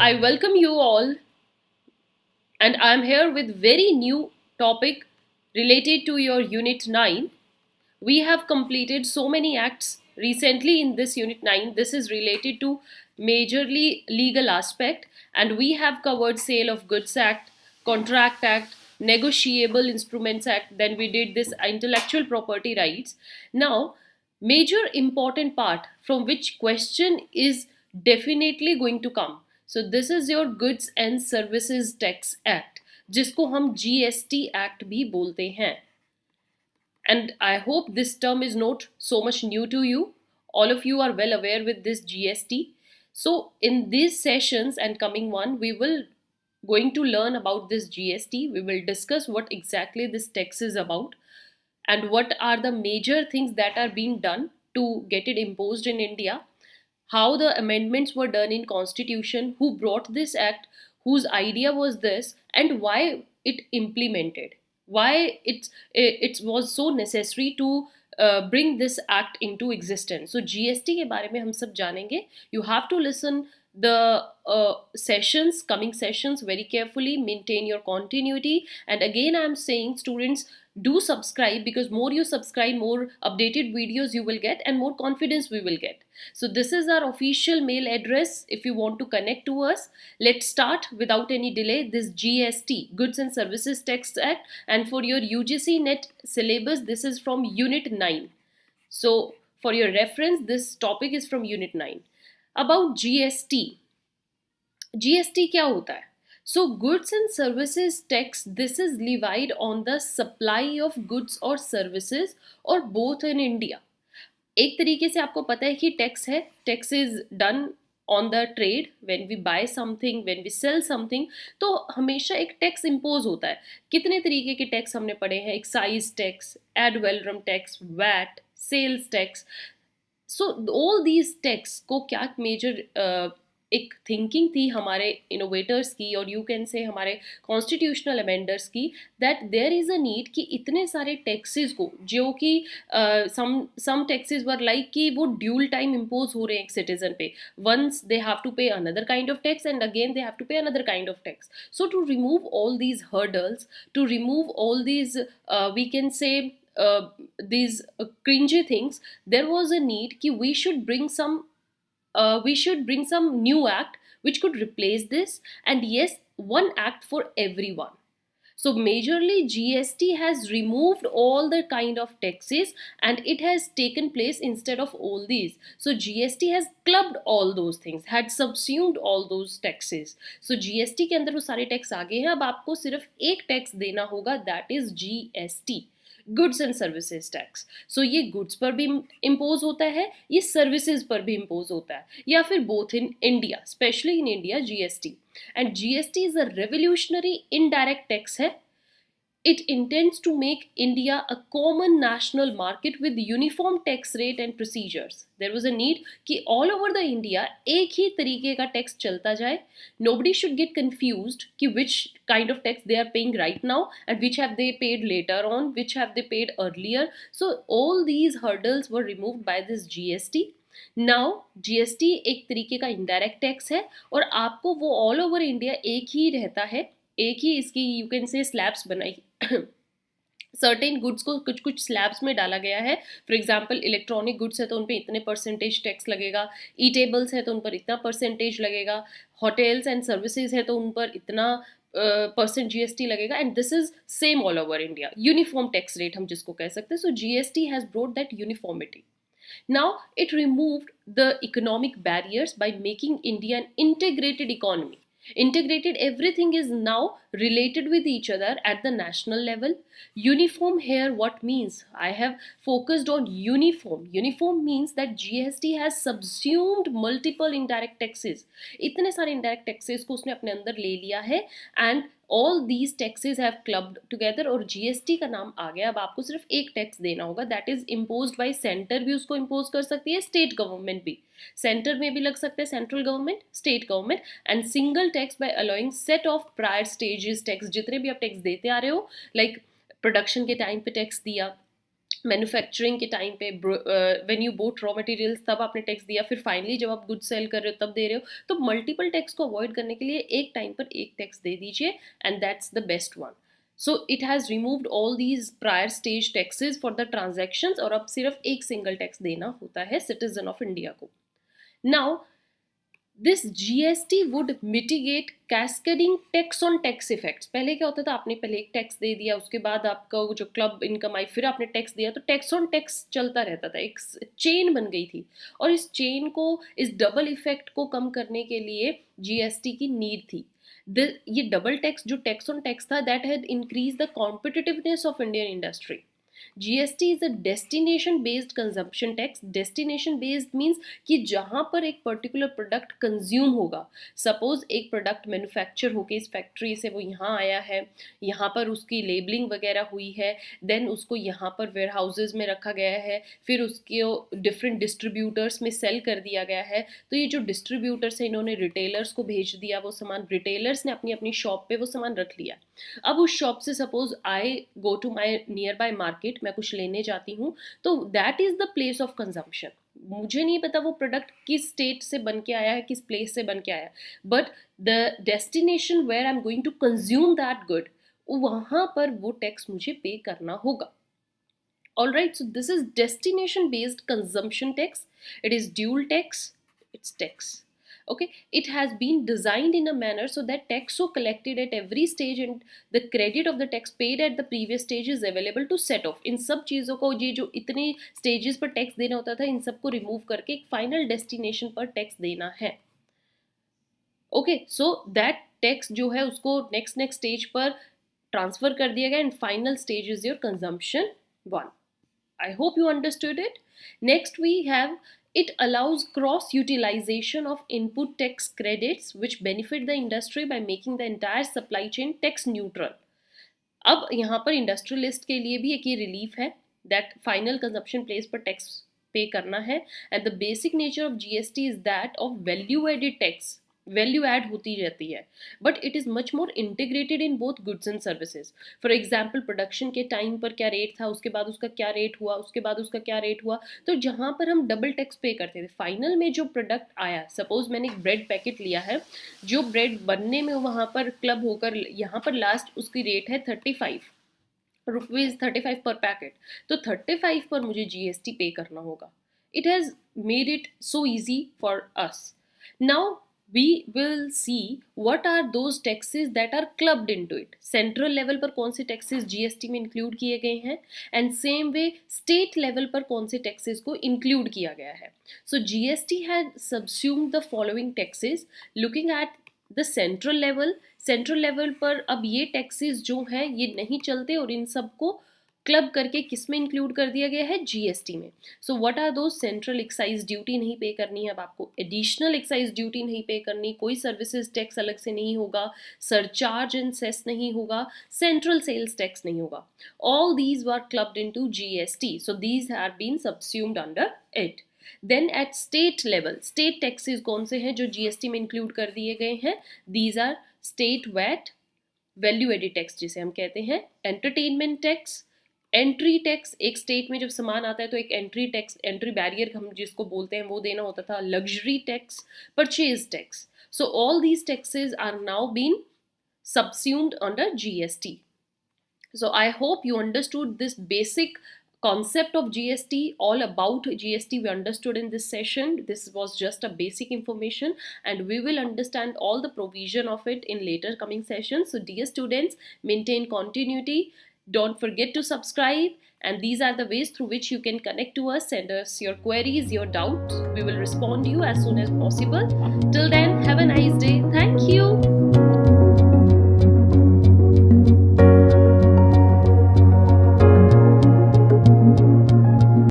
I welcome you all, and I'm here with very new topic related to your Unit 9. We have completed so many acts recently in this Unit 9. This is related to majorly legal aspect, and we have covered Sale of Goods Act, Contract Act, Negotiable Instruments Act, then we did this intellectual property rights. Now, major important part from which question is definitely going to come. So this is your Goods and Services Tax Act, जिसको हम GST Act भी बोलते हैं. And I hope this term is not so much new to you. All of you are well aware with this GST. So in these sessions and coming one, we will going to learn about this GST. We will discuss what exactly this tax is about and what are the major things that are being done to get it imposed in India, how the amendments were done in constitution, who brought this act, whose idea was this, and why it implemented, why it was so necessary to bring this act into existence. So GST के बारे में हम सब जानेंगे. You have to listen the sessions, coming sessions very carefully, maintain your continuity. And again I am saying, students, do subscribe, because more you subscribe, more updated videos you will get and more confidence we will get. So this is our official mail address if you want to connect to us. Let's start without any delay. This GST, Goods and Services Tax Act, and for your UGC net syllabus, this is from Unit 9. So for your reference, this topic is from Unit 9. About GST. GST क्या होता है? So goods and services tax, this is levied on the supply of goods or services or both in India. एक तरीके से आपको पता है कि टैक्स है, tax is done on the trade, when we buy something, when we sell something, तो हमेशा एक टैक्स इम्पोज होता है. कितने तरीके के टैक्स हमने पढ़े हैं? Excise tax, ad valorem tax, VAT, sales tax. So all these tax को क्या मेजर एक थिंकिंग थी हमारे इनोवेटर्स की, और यू कैन से हमारे कॉन्स्टिट्यूशनल अमेंडर्स की, that there is a need कि इतने सारे टैक्सेस को, जो कि सम टैक्सेस वर लाइक कि वो ड्यूल टाइम इम्पोज हो रहे हैं एक सिटीजन पे. Once they have to pay another kind of tax and again they have to pay another kind of tax. So to remove all these hurdles, to remove all these we can say these cringy things, there was a need कि we should bring some new act which could replace this, and yes, one act for everyone. So majorly GST has removed all the kind of taxes and it has taken place instead of all these. So GST has clubbed all those things, had subsumed all those taxes. So GST के अंदर वो सारे tax आ गए हैं. अब आपको सिर्फ एक टैक्स देना होगा, that is GST, goods and services tax. So ये गुड्स पर भी इम्पोज होता है, ये सर्विसेज पर भी इम्पोज होता है, या फिर both in India, specially in India GST. And GST is a revolutionary indirect tax है. It intends to make India a common national market with uniform tax rate and procedures. There was a need कि all over the India एक ही तरीके का tax चलता जाए. Nobody should get confused कि which kind of tax they are paying right now and which have they paid later on, which have they paid earlier. So all these hurdles were removed by this GST. Now GST एक तरीके का indirect tax है और आपको वो all over India एक ही रहता है, एक ही इसकी यू कैन से स्लैब्स बनाई. सर्टेन गुड्स को कुछ कुछ स्लैब्स में डाला गया है. फॉर एग्जांपल इलेक्ट्रॉनिक गुड्स है तो उन पर इतने परसेंटेज टैक्स लगेगा, ई टेबल्स है तो उन पर इतना परसेंटेज लगेगा, होटल्स एंड सर्विसेज है तो उन पर इतना परसेंट जीएसटी लगेगा. And this is same all over India, uniform tax rate हम जिसको कह सकते हैं. So GST has brought that uniformity. Now, it removed the economic barriers by making India an integrated economy. Integrated, everything is now related with each other at the national level. Uniform here, what means? I have focused on uniform. Uniform means that GST has subsumed multiple indirect taxes. इतने सारे indirect taxes को उसने अपने अंदर ले लिया है, and all these taxes have clubbed together और GST का नाम आ गया. अब आपको सिर्फ एक टैक्स देना होगा, that is imposed by centre भी उसको इम्पोज कर सकती है, स्टेट गवर्नमेंट भी, सेंटर में भी लग सकते हैं, central government, state government. And single tax bye allowing set of prior stages tax, जितने भी आप टैक्स देते आ रहे हो, लाइक प्रोडक्शन के टाइम पे टैक्स दिया, मैन्युफैक्चरिंग के टाइम पे when you boat raw materials तब आपने टैक्स दिया, फिर फाइनली जब आप गुड सेल कर रहे हो तब दे रहे हो। तो मल्टीपल टैक्स को अवॉइड करने के लिए एक टाइम पर एक टैक्स दे दीजिए, and that's the best one. So it has removed all these prior stage taxes for the transactions, और अब सिर्फ एक सिंगल टैक्स देना होता है सिटीजन ऑफ इंडिया को। Now this GST would mitigate cascading tax on tax effects. पहले क्या होता था, आपने पहले एक टैक्स दे दिया, उसके बाद आपका जो क्लब इनकम आई, फिर आपने टैक्स दिया, तो टैक्स ऑन टैक्स चलता रहता था, एक चेन बन गई थी। और इस चेन को, इस डबल इफेक्ट को कम करने के लिए जीएसटी की नीड थी। ये डबल टैक्स, जो टैक्स ऑन टैक्स था, that had increase the competitiveness of Indian industry. GST is a destination based consumption tax. Destination based means कि जहाँ पर एक पर्टिकुलर प्रोडक्ट कंज्यूम होगा, सपोज एक प्रोडक्ट मैन्युफैक्चर होके इस फैक्ट्री से वो यहाँ आया है, यहाँ पर उसकी लेबलिंग वगैरह हुई है, देन उसको यहाँ पर वेयर हाउसेज में रखा गया है, फिर उसके डिफरेंट डिस्ट्रीब्यूटर्स में सेल कर दिया गया है। तो ये जो डिस्ट्रीब्यूटर्स हैं, इन्होंने रिटेलर्स को भेज दिया वो सामान, रिटेलर्स ने अपनी अपनी शॉप पे वो सामान रख लिया। अब उस शॉप से suppose I go to my nearby market, मैं कुछ लेने जाती हूँ, तो that is the place of consumption. मुझे नहीं पता वो प्रोडक्ट किस स्टेट से बन के आया है, किस प्लेस से बन के आया है, but the destination where I am going to consume that good, वहां पर वो टैक्स मुझे पे करना होगा। All right, so this is destination based consumption tax. It is dual tax, it's tax. Okay, it has been designed in a manner so that tax so collected at every stage and the credit of the tax paid at the previous stage is available to set off. इन सब चीज़ों को, ये जो इतने stages पर tax देना होता था, इन सबको रिमूव करके एक फाइनल डेस्टिनेशन पर टैक्स देना है। ओके, सो दैट टैक्स जो है उसको नेक्स्ट स्टेज पर ट्रांसफर कर दिया गया, and final stage is your consumption one. I hope you understood it. Next we have, it allows cross utilization of input tax credits which benefit the industry by making the entire supply chain tax neutral. अब यहाँ पर industrialist के लिए भी एक ये relief है, that final consumption place पर टैक्स पे करना है, and the basic nature of GST is that of value added tax. Value add होती रहती है, but it is much more integrated in both goods and services. For example, production के time पर क्या rate था, उसके बाद उसका क्या रेट हुआ, उसके बाद उसका क्या रेट हुआ, तो जहाँ पर हम डबल टैक्स पे करते थे, फाइनल में जो प्रोडक्ट आया, सपोज मैंने एक ब्रेड पैकेट लिया है, जो ब्रेड बनने में वहाँ पर क्लब होकर यहाँ पर लास्ट उसकी रेट है 35 रुपीज़, 35 पर पैकेट, तो 35 पर मुझे जीएसटी पे करना होगा। It has made it so easy for us. Now we will see what are those taxes that are clubbed into it. Central level पर कौन से taxes GST में include किए गए हैं, and same way state level पर कौन से taxes को include किया गया है. So GST had subsumed the following taxes. Looking at the central level पर अब ये taxes जो हैं ये नहीं चलते, और इन सबको क्लब करके किस में इंक्लूड कर दिया गया है, जीएसटी में। सो व्हाट आर दो? सेंट्रल एक्साइज ड्यूटी नहीं पे करनी है अब आपको, एडिशनल एक्साइज ड्यूटी नहीं पे करनी, कोई सर्विसेज टैक्स अलग से नहीं होगा, सरचार्ज एंड सेस नहीं होगा, सेंट्रल सेल्स टैक्स नहीं होगा। All these were clubbed into GST, so these have been subsumed under it. Then at state level, state taxes कौन से हैं जो जीएसटी में इंक्लूड कर दिए गए हैं? These are state VAT, value added tax जिसे हम कहते हैं, एंटरटेनमेंट टैक्स, एंट्री टैक्स, एक स्टेट में जब सामान आता है तो एक एंट्री टैक्स, एंट्री बैरियर हम जिसको बोलते हैं वो देना होता था, luxury tax, purchase tax. So all these taxes are now been subsumed under GST. So I hope you understood this basic concept of GST, all about GST we understood in this session. This was just a basic information, and we will understand all the provision of it in later coming sessions. So dear students, maintain continuity. Don't forget to subscribe, and these are the ways through which you can connect to us, send us your queries, your doubts. We will respond to you as soon as possible. Till then, have a nice day. Thank you.